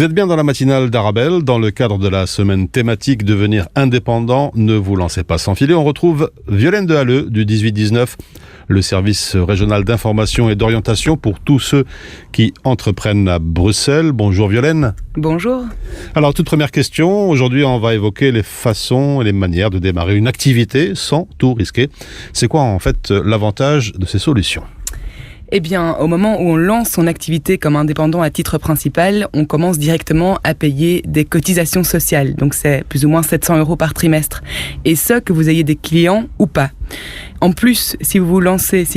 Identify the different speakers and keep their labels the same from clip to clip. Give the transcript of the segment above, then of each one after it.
Speaker 1: Vous êtes bien dans la matinale d'Arabelle, dans le cadre de la semaine thématique Devenir indépendant. Ne vous lancez pas sans filet. On retrouve Violaine Dehalleux du 18-19, le service régional d'information et d'orientation pour tous ceux qui entreprennent à Bruxelles. Bonjour Violaine.
Speaker 2: Bonjour.
Speaker 1: Alors, toute première question. Aujourd'hui, on va évoquer les façons et les manières de démarrer une activité sans tout risquer. C'est quoi en fait l'avantage de ces solutions ?
Speaker 2: Eh bien, au moment où on lance son activité comme indépendant à titre principal, on commence directement à payer des cotisations sociales. Donc c'est plus ou moins 700 € par trimestre. Et ce, que vous ayez des clients ou pas. En plus, si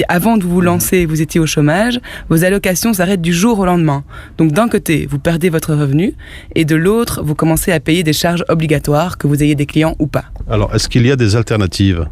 Speaker 2: avant de vous lancer, vous étiez au chômage, vos allocations s'arrêtent du jour au lendemain. Donc d'un côté, vous perdez votre revenu et de l'autre, vous commencez à payer des charges obligatoires, que vous ayez des clients ou pas.
Speaker 1: Alors, est-ce qu'il y a des alternatives ?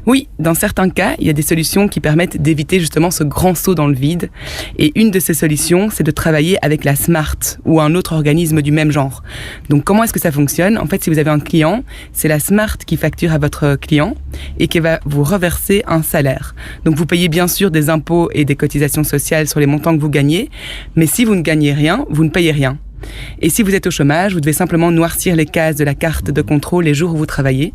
Speaker 2: Oui, dans certains cas, il y a des solutions qui permettent d'éviter justement ce grand saut dans le vide. Et une de ces solutions, c'est de travailler avec la Smart ou un autre organisme du même genre. Donc comment est-ce que ça fonctionne ? En fait, si vous avez un client, c'est la Smart qui facture à votre client et qui va vous reverser un salaire. Donc vous payez bien sûr des impôts et des cotisations sociales sur les montants que vous gagnez, mais si vous ne gagnez rien, vous ne payez rien. Et si vous êtes au chômage, vous devez simplement noircir les cases de la carte de contrôle les jours où vous travaillez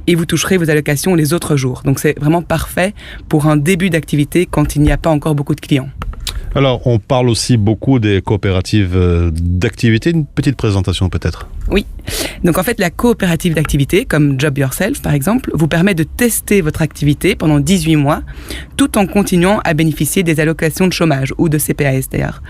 Speaker 2: et vous toucherez vos allocations les autres jours. Donc c'est vraiment parfait pour un début d'activité quand il n'y a pas encore beaucoup de clients.
Speaker 1: Alors, on parle aussi beaucoup des coopératives d'activité. Une petite présentation peut-être.
Speaker 2: Oui. Donc en fait, la coopérative d'activité, comme Job Yourself par exemple, vous permet de tester votre activité pendant 18 mois, tout en continuant à bénéficier des allocations de chômage ou de CPAS d'ailleurs.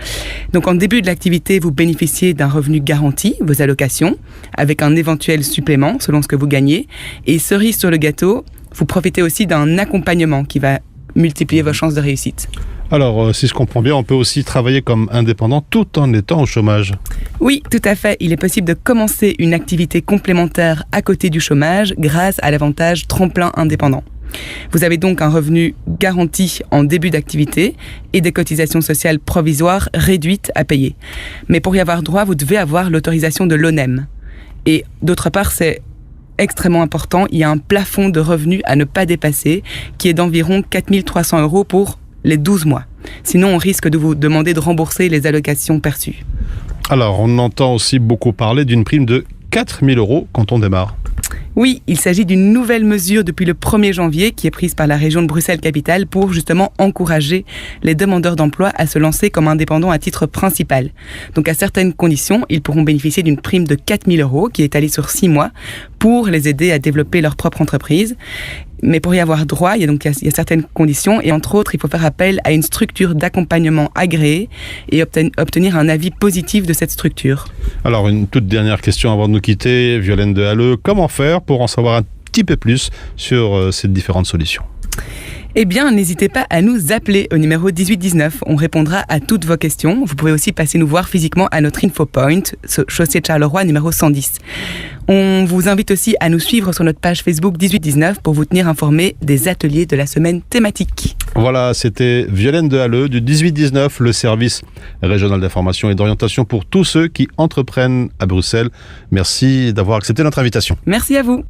Speaker 2: Donc en début de l'activité, vous bénéficiez d'un revenu garanti, vos allocations, avec un éventuel supplément selon ce que vous gagnez. Et cerise sur le gâteau, vous profitez aussi d'un accompagnement qui va multiplier vos chances de réussite.
Speaker 1: Alors, si je comprends bien, on peut aussi travailler comme indépendant tout en étant au chômage.
Speaker 2: Oui, tout à fait. Il est possible de commencer une activité complémentaire à côté du chômage grâce à l'avantage tremplin indépendant. Vous avez donc un revenu garanti en début d'activité et des cotisations sociales provisoires réduites à payer. Mais pour y avoir droit, vous devez avoir l'autorisation de l'ONEM. Et d'autre part, c'est extrêmement important, il y a un plafond de revenus à ne pas dépasser qui est d'environ 4 300 € pour les 12 mois. Sinon, on risque de vous demander de rembourser les allocations perçues.
Speaker 1: Alors, on entend aussi beaucoup parler d'une prime de 4 000 € quand on démarre.
Speaker 2: Oui, il s'agit d'une nouvelle mesure depuis le 1er janvier qui est prise par la région de Bruxelles-Capitale pour justement encourager les demandeurs d'emploi à se lancer comme indépendants à titre principal. Donc à certaines conditions, ils pourront bénéficier d'une prime de 4 000 € qui est étalée sur 6 mois pour les aider à développer leur propre entreprise. Mais pour y avoir droit, il y a certaines conditions et entre autres, il faut faire appel à une structure d'accompagnement agréée et obtenir un avis positif de cette structure.
Speaker 1: Alors, une toute dernière question avant de nous quitter, Violaine Dehalleux. Comment faire pour en savoir un petit peu plus sur ces différentes solutions ?
Speaker 2: Eh bien, n'hésitez pas à nous appeler au numéro 1819. On répondra à toutes vos questions. Vous pouvez aussi passer nous voir physiquement à notre infopoint, chaussée de Charleroi, numéro 110. On vous invite aussi à nous suivre sur notre page Facebook 1819 pour vous tenir informé des ateliers de la semaine thématique.
Speaker 1: Voilà, c'était Violaine Dehalleux du 18-19, le service régional d'information et d'orientation pour tous ceux qui entreprennent à Bruxelles. Merci d'avoir accepté notre invitation.
Speaker 2: Merci à vous.